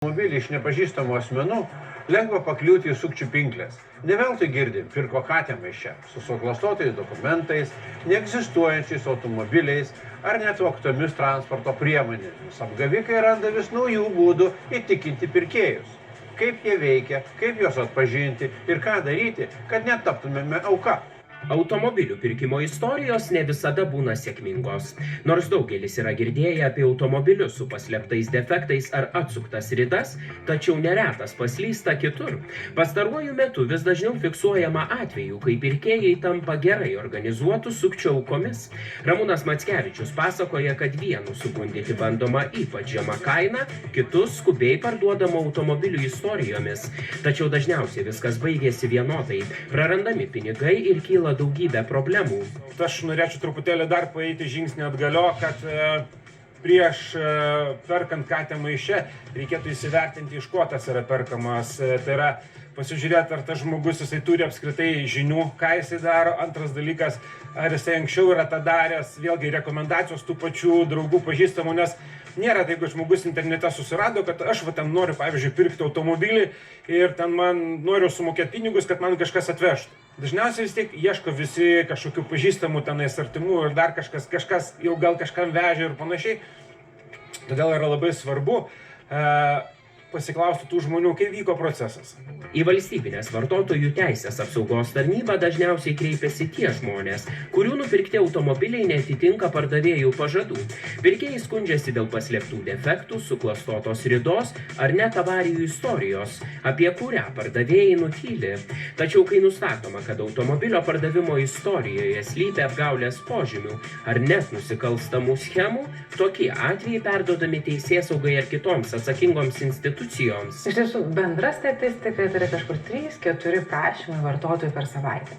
Automobilį iš nepažįstamų asmenų lengva pakliūti į sukčių pinklės. Ne veltui girdim, pirko katę maiše su suklastotais dokumentais, neegzistuojančiais automobiliais ar net vogtomis transporto priemonėmis. Apgavikai randa vis naujų būdų įtikinti pirkėjus. Kaip jie veikia, kaip juos atpažinti ir ką daryti, kad netaptumėme auka. Automobilių pirkimo istorijos ne visada būna sėkmingos. Nors daugelis yra girdėję apie automobilius su paslėptais defektais ar atsuktas ridas, tačiau neretas paslysta kitur. Pastaruoju metu vis dažniau fiksuojama atvejų, kai pirkėjai tampa gerai organizuotų sukčių aukomis. Ramūnas Mackevičius pasakoja, kad vienus sugundyti bandoma ypač žema kaina, kitus skubiai parduodama automobilių istorijomis. Tačiau dažniausiai viskas baigėsi vienodai. Prarandami pinigai ir kyla daugybę problemų. Aš norėčiau truputėlį dar paeiti žingsnį atgalio, kad prieš perkant katę maiše reikėtų įsivertinti, iš ko tas yra perkamas. Tai yra pasižiūrėti, ar tas žmogus jisai turi apskritai žinių, ką jisai daro. Antras dalykas, ar jisai anksčiau yra tą daręs, vėlgi rekomendacijos tų pačių draugų pažįstamų, nes nėra tai, jeigu žmogus internete susirado, kad aš ten noriu, pavyzdžiui, pirkti automobilį ir ten man noriu sumokėti pinigus, kad man kažkas atvežtų. Dažniausiai vis tiek ieško visi kažkokių pažįstamų tenais artimų ir dar kažkas jau gal kažkam vežė ir panašiai. Todėl yra labai svarbu pasiklausti tų žmonių, kaip vyko procesas. Į valstybinės vartotojų teisės apsaugos tarnybą dažniausiai kreipiasi tie žmonės, kurių nupirkti automobiliai neatitinka pardavėjų pažadų. Pirkėjai skundžiasi dėl paslėptų defektų, suklastotos ridos ar net avarijų istorijos, apie kurią pardavėjai nutyli. Tačiau kai nustatoma, kad automobilio pardavimo istorijoje slypi apgaulės požymių ar net nusikalstamų schemų, tokie atvejai perduodami teisėsaugai ar kitoms atsakingoms institucijoms. Iš tiesų, bendra statistika yra kažkur 3-4 prašymai vartotojų per savaitę.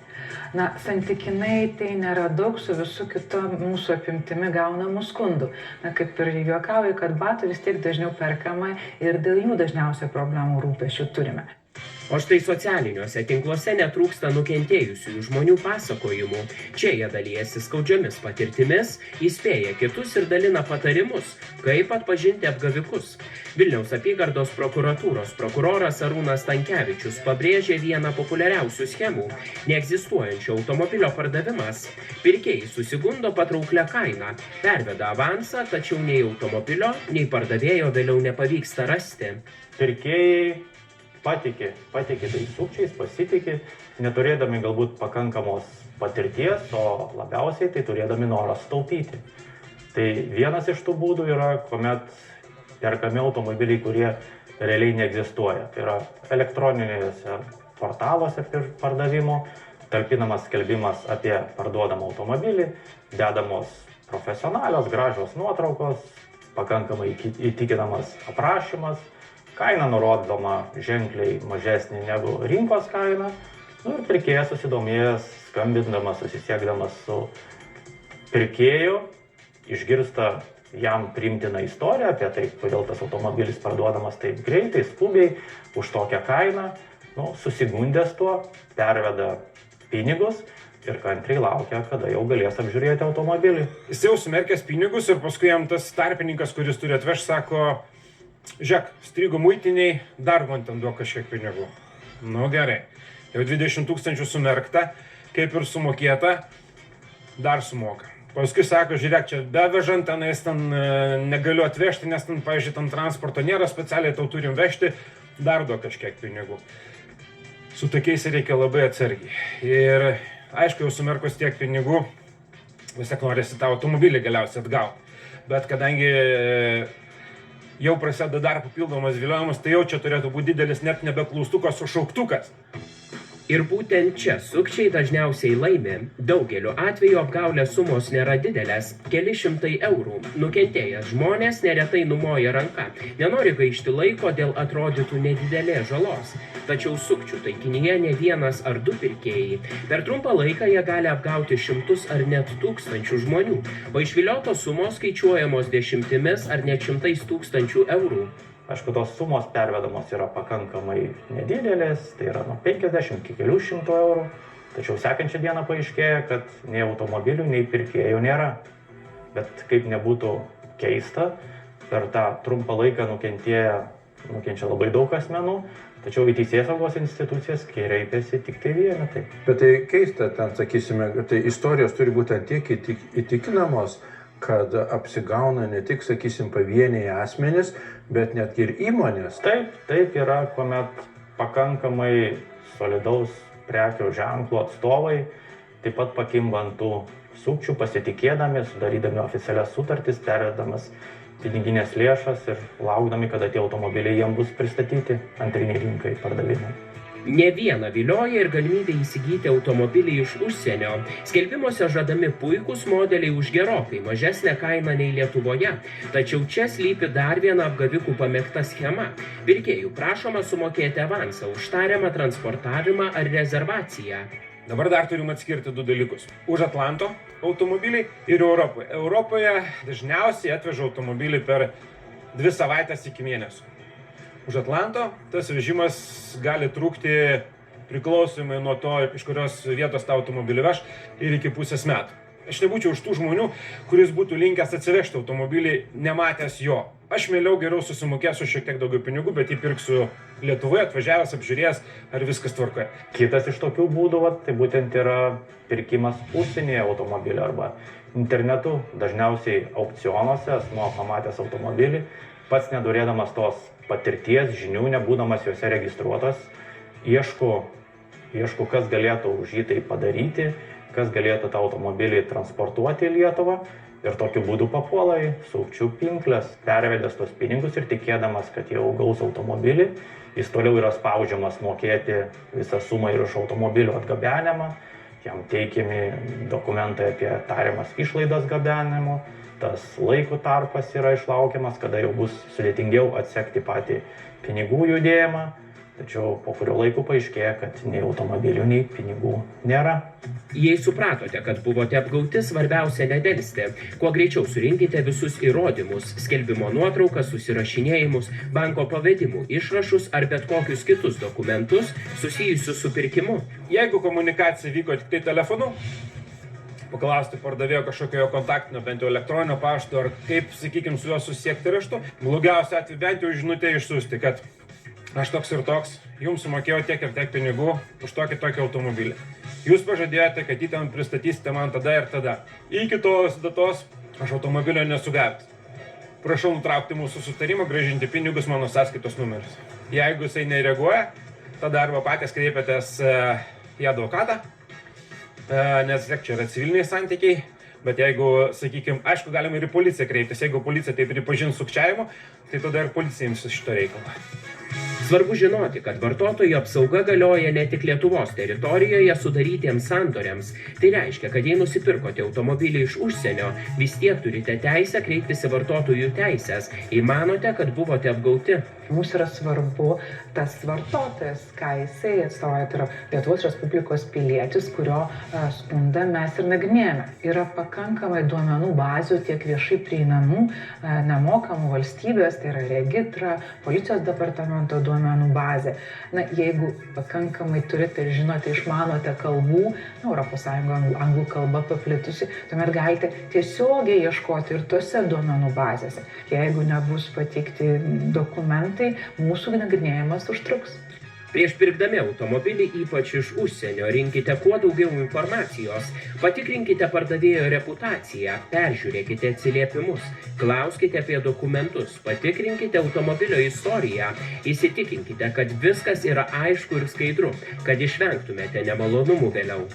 Santykinai tai nėra daug su visų kitu mūsų apimtimi gaunamų skundų. Kaip ir juokauju, kad batų vis tiek dažniau perkama ir dėl jų dažniausiai problemų rūpesčių turime. O štai socialiniuose tinkluose netrūksta nukentėjusiųjų žmonių pasakojimų. Čia jie dalijasi skaudžiomis patirtimis, įspėja kitus ir dalina patarimus, kaip atpažinti apgavikus. Vilniaus apygardos prokuratūros prokuroras Arūnas Stankevičius pabrėžė vieną populiariausių schemų – neegzistuojančio automobilio pardavimas. Pirkėjai susigundo patrauklią kainą, perveda avansą, tačiau nei automobilio, nei pardavėjo vėliau nepavyksta rasti. Pirkėjai patiki tais sukčiais, pasitiki, neturėdami galbūt pakankamos patirties, o labiausiai tai turėdami norą staupyti. Tai vienas iš tų būdų yra, kuomet perkami automobiliai, kurie realiai neegzistuoja. Tai yra elektroninėse portaluose pardavimo, talpinamas skelbimas apie parduodamą automobilį, dedamos profesionalios, gražios nuotraukos, pakankamai įtikinamas aprašymas, kaina nurodoma ženkliai mažesnė negu rinkos kaina. Ir pirkėjas susidomėjęs, skambindamas, susisiekdamas su pirkėju, išgirsta jam priimtiną istoriją apie tai, kodėl tas automobilis parduodamas taip greitai, skubiai, už tokią kainą, susigundęs tuo, perveda pinigus ir kantriai laukia, kada jau galės apžiūrėti automobilį. Jis jau sumerkęs pinigus ir paskui jam tas tarpininkas, kuris turi atvežti, sako: žiūrėk, strigo muitiniai, dar man ten duok kažkiek pinigų. Gerai, jau 20 000 sumerkta, kaip ir sumokėta, dar sumoka. Paskui sako: žiūrėk, čia bevežant, ten negaliu atvežti, nes ten, pavyzdžiui, ten transporto nėra, specialiai tau turim vežti, dar duok kažkiek pinigų. Su tokiais reikia labai atsargiai. Ir aišku, jau sumerkus tiek pinigų, vis tiek norisi tą automobilį galiausiai atgauti. Bet kadangi jau prasideda dar papildomas viliojimas, tai jau čia turėtų būti didelis net nebe klaustukas, o šauktukas. Ir būtent čia sukčiai dažniausiai laimi. Daugeliu atveju apgaulės sumos nėra didelės – keli šimtai eurų. Nukentėjęs žmonės neretai numoja ranką. Nenori gaišti laiko dėl atrodytų nedidelės žalos. Tačiau sukčių taikinyje ne vienas ar du pirkėjai. Per trumpą laiką jie gali apgauti šimtus ar net tūkstančių žmonių, o išviliotos sumos skaičiuojamos dešimtimis ar net šimtais tūkstančių eurų. Aišku, tos sumos pervedamos yra pakankamai nedidelės, tai yra nuo 50 iki kelių šimtų eurų. Tačiau sekančią dieną paaiškėja, kad nei automobilių, nei pirkėjų nėra. Bet kaip nebūtų keista, per tą trumpą laiką nukentėję nukenčia labai daug asmenų, tačiau į teisėsaugos institucijas kreipiasi tik tai vienetai. Bet tai keista, ten sakysime, tai istorijos turi būti tiek įtikinamos, kad apsigauna ne tik, sakysim, pavieniai asmenys, bet net ir įmonės. Taip yra, kuomet pakankamai solidaus prekių ženklo atstovai taip pat pakimba ant tų sukčių, pasitikėdami, sudarydami oficialias sutartis, pervedamas piniginės lėšas ir laukdami, kada tie automobiliai jiems bus pristatyti antriniai rinkai pardavimui. Ne vieną vilioja ir galimybė įsigyti automobilį iš užsienio. Skelbimuose žadami puikūs modeliai už gerokai mažesnę kainą nei Lietuvoje. Tačiau čia slypi dar viena apgavikų pamėgta schema. Pirkėjų prašoma sumokėti avansą už tariamą transportavimą ar rezervaciją. Dabar dar turim atskirti du dalykus. Už Atlanto automobiliai ir Europoje. Europoje dažniausiai atveža automobilį per 2 savaitės iki mėnesio. Už Atlanto tas vežimas gali trukti priklausomai nuo to, iš kurios vietos tą automobilį veš, ir iki pusės metų. Aš nebūčiau už tų žmonių, kuris būtų linkęs atsivežti automobilį nematęs jo. Aš geriau susimokėsiu šiek tiek daugiau pinigų, bet jį pirksiu Lietuvoje, atvažiavęs, apžiūrėjęs, ar viskas tvarkoje. Kitas iš tokių būdų, tai būtent yra pirkimas užsienyje automobilio arba internetu. Dažniausiai aukcionuose asmuo pamatęs automobilį, pats nedurėdamas tos patirties, žinių, nebūdamas juose registruotas, ieško, kas galėtų už jį tai padaryti, kas galėtų tą automobilį transportuoti į Lietuvą ir tokiu būdu papuola į sukčių pinkles, pervedęs tos pinigus ir tikėdamas, kad jau gaus automobilį, jis toliau yra spaudžiamas mokėti visą sumą ir už automobilio atgabenimą, jam teikiami dokumentai apie tariamas išlaidas gabenimo, tas laiko tarpas yra išlaukiamas, kada jau bus sudėtingiau atsekti patį pinigų judėjimą, tačiau po kurio laiko paaiškėja, kad nei automobilių, nei pinigų nėra. Jei supratote, kad buvote apgauti, svarbiausia nedelsti. Kuo greičiau surinkite visus įrodymus, skelbimo nuotraukas, susirašinėjimus, banko pavedimų, išrašus ar bet kokius kitus dokumentus susijusius su pirkimu. Jeigu komunikacija vyko tik tai telefonu, paklausti pardavėjo kažkokio kontaktinio, bent jau elektroninio pašto, ar kaip, sakykime, su juo susiekti raštu, blogiausia atveju bent jau žinutę išsiųsti, kad aš toks ir toks, jums sumokėjau tiek ir tiek pinigų už tokį automobilį. Jūs pažadėjote, kad jį ten pristatysite man tada ir tada. Iki tos datos aš automobilio nesugavęs. Prašau nutraukti mūsų sutarimą, grąžinti pinigus mano sąskaitos numeris. Jeigu jisai nereaguoja, tada arba patys kreipiatės į advokatą, nes čia yra civiliniai santykiai, bet jeigu, sakykime, aišku, galima ir į policiją kreiptis, jeigu policija tai pripažins sukčiavimu, tai tada ir policija imsis šito reikalo. Svarbu žinoti, kad vartotojų apsauga galioja ne tik Lietuvos teritorijoje sudarytiems sandoriams. Tai reiškia, kad jei nusipirkote automobilį iš užsienio, vis tiek turite teisę kreiptis į vartotojų teisės, jei manote, kad buvote apgauti. Mums yra svarbu tas vartotojas, ką jisai atstovauja, tai yra Lietuvos Respublikos pilietis, kurio skundą mes ir nagrinėjame. Yra pakankamai duomenų bazių, tiek viešai prieinamų, nemokamų valstybės, tai yra Regitra, policijos departamento duomenų bazė. Na, jeigu pakankamai turite ir žinote, išmanote kalbų, ES anglų kalba paplitusi, tuomet galite tiesiogiai ieškoti ir tose duomenų bazėse. Jeigu nebus pateikti dokumentai, mūsų nagrinėjimas užtruks. Prieš pirkdami automobilį, ypač iš užsienio, rinkite kuo daugiau informacijos, patikrinkite pardavėjo reputaciją, peržiūrėkite atsiliepimus, klauskite apie dokumentus, patikrinkite automobilio istoriją, įsitikinkite, kad viskas yra aišku ir skaidru, kad išvengtumėte nemalonumų vėliau.